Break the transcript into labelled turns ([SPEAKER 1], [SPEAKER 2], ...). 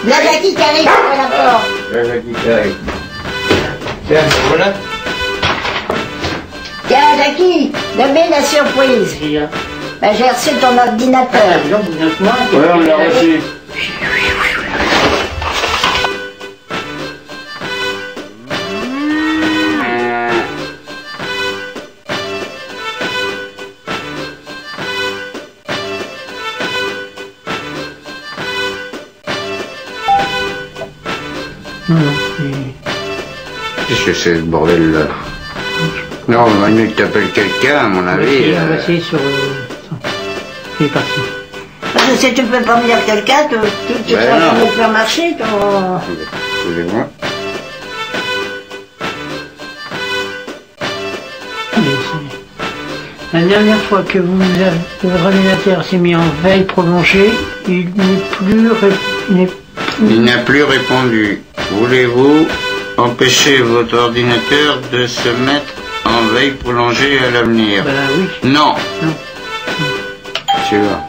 [SPEAKER 1] La Jackie qui arrive à la porte.
[SPEAKER 2] La Jackie qui arrive. Tiens, voilà.
[SPEAKER 1] Tiens, Jackie, donne la surprise. Ben, j'ai reçu ton ordinateur.
[SPEAKER 2] Ouais, on l'a reçu. Qu'est-ce que c'est ce bordel là? Non, il va mieux que t'appelles quelqu'un, à mon avis.
[SPEAKER 3] On va essayer sur... Il est parti.
[SPEAKER 1] Parce que si tu peux pas me dire quelqu'un, tu
[SPEAKER 2] Ben
[SPEAKER 1] vas
[SPEAKER 2] non.
[SPEAKER 1] me faire marcher, ton...
[SPEAKER 2] Excusez-moi.
[SPEAKER 3] La dernière fois que votre ordinateur s'est mis en veille prolongée, il
[SPEAKER 2] n'a plus répondu. Voulez-vous empêcher votre ordinateur de se mettre en veille prolongée à l'avenir?
[SPEAKER 3] Ben oui.
[SPEAKER 2] Non.
[SPEAKER 3] Non.
[SPEAKER 2] Tu vois.